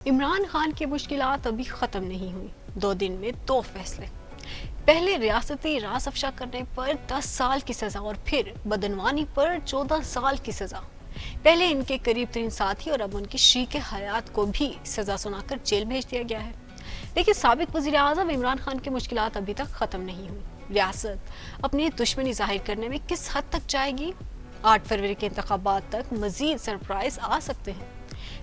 इमरान खान की मुश्किलात अभी ख़त्म नहीं हुई। 2 दिन में 2 फैसले। पहले रियासती राज अफशा करने पर 10 साल की सज़ा और फिर बदनवानी पर 14 साल की सज़ा। पहले इनके करीब 3 साथी और अब उनकी शरीक हयात को भी सज़ा सुनाकर जेल भेज दिया गया है। लेकिन साबिक वज़ीर आज़म इमरान खान की मुश्किलात अभी तक ख़त्म नहीं हुई। रियासत अपनी दुश्मनी जाहिर करने में किस हद तक जाएगी? 8 फरवरी के इंतखाबात तक मज़ीद सरप्राइज आ सकते हैं।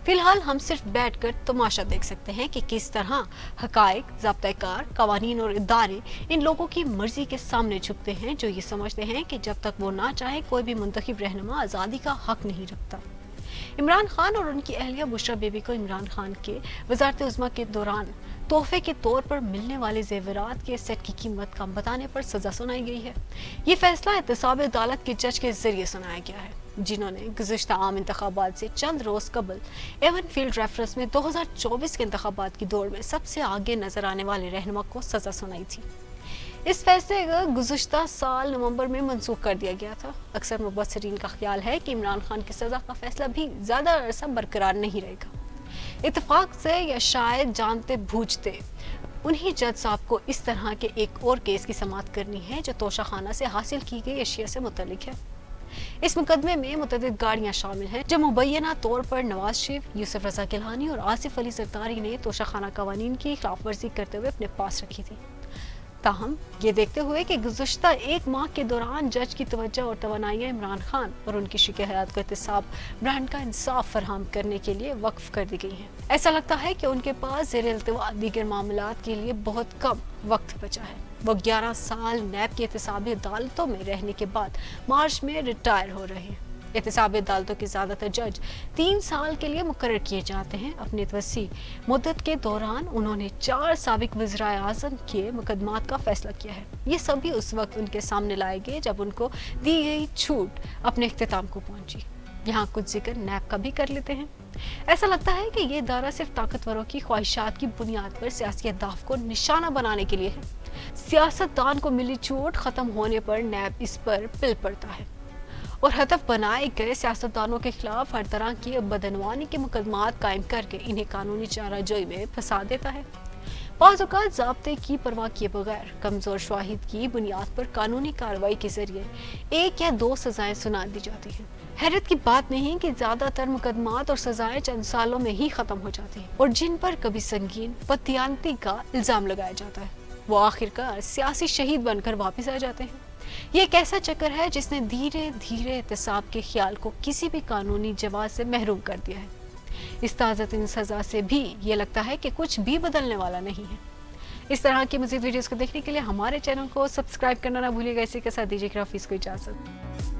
फिलहाल हम सिर्फ बैठकर तमाशा देख सकते हैं कि किस तरह हकाइक, ज़ाब्ता-ए-कार, कवानीन और इदारे इन लोगों की मर्जी के सामने झुकते हैं जो ये समझते हैं कि जब तक वो ना चाहे कोई भी मुंतखब रहनुमा आज़ादी का हक नहीं रखता। इमरान खान और उनकी अहलिया बुशरा बीबी को इमरान खान के वज़ारत उज़्मा के दौरान तोहफे के तौर पर मिलने वाले जेवरात के सेट की कीमत कम बताने पर सजा सुनाई गई है। ये फैसला एहतसाब अदालत के जज के जरिए सुनाया गया है, जिन्होंने गुज़िश्ता आम इंतखाबात से चंद रोज कबल एवन फील्ड रेफरेंस में 2024 के इंतखाबात की दौड़ में सबसे आगे नजर आने वाले रहनुमा को सजा सुनाई थी। इस फैसले को गुज़िश्ता साल नवंबर में मंसूख कर दिया गया था। अक्सर मुबस्सिरीन का ख्याल है कि इमरान खान की सजा का फैसला भी ज्यादा अरसा बरकरार नहीं रहेगा। इत्तेफाक से या शायद जानते बूझते उन्हीं जज साहब को इस तरह के एक और केस की समाअत करनी है जो तोशाखाना से हासिल की गई अशिया से मुतल्लिक है। इस मुकदमे में मुतअद्दिद गाड़ियां शामिल हैं जो मुबैना तौर पर नवाज शरीफ, यूसुफ रजा गिलानी और आसिफ अली जरदारी ने तोशाखाना कवानीन की खिलाफ वर्जी करते हुए अपने पास रखी थी। ताहम ये देखते हुए कि गुज़िश्ता 1 माह के दौरान जज की तवज्जो और तवानाइयां इमरान खान और उनकी शरीक हयात को एहतसाब ब्रांड का इंसाफ फराहम करने के लिए वक्फ कर दी गई हैं। ऐसा लगता है कि उनके पास ज़ेर इल्तिवा दीगर मामलात के लिए बहुत कम वक्त बचा है। वो 11 साल नैब की एहतसाबी अदालतों में रहने के बाद मार्च में रिटायर हो रहे हैं। एहतसाबी अदालतों के ज़्यादातर जज 3 साल के लिए मुकर्रर किए जाते हैं। अपनी वसी मुद्दत के दौरान उन्होंने 4 साबिक वज़ीराए आज़म के मुकदमात का फैसला किया है। ये सभी उस वक्त उनके सामने लाए गए जब उनको दी गई छूट अपने इख्तिताम को पहुंची। यहाँ कुछ जिक्र नैब का भी कर लेते हैं। ऐसा लगता है कि ये इदारा सिर्फ ताकतवरों की ख्वाहिशात की बुनियाद पर सियासी अहदाफ को निशाना बनाने के लिए है। सियासतदान को मिली छूट खत्म होने पर नैब इस पर पिल पड़ता है और हदफ बनाए गए सियासतदानों के खिलाफ हर तरह की बदनवानी के मुकदमात कायम करके इन्हें कानूनी चाराजोई में फंसा देता है। बाज़ औक़ात ज़ाब्ते की परवाह किए बगैर कमज़ोर शवाहिद की बुनियाद पर कानूनी कार्रवाई के जरिए 1 या 2 सजाएं सुना दी जाती हैं। हैरत की बात नहीं कि ज़्यादातर मुकदमात और सजाएं चंद सालों में ही ख़त्म हो जाती हैं और जिन पर कभी संगीन बददियानती का इल्ज़ाम लगाया जाता है वो आखिरकार सियासी शहीद बनकर वापस आ जाते हैं। ये एक ऐसा चक्कर है जिसने धीरे धीरे एहतसाब के ख्याल को किसी भी कानूनी जवाब से महरूम कर दिया है। इस ताज़ातिन सज़ा से भी ये लगता है कि कुछ भी बदलने वाला नहीं है। इस तरह की मज़ीद वीडियोज़ को देखने के लिए हमारे चैनल को सब्सक्राइब करना ना भूलिएगा। इसी के साथ दीजिए हाफिज़ को इजाज़त।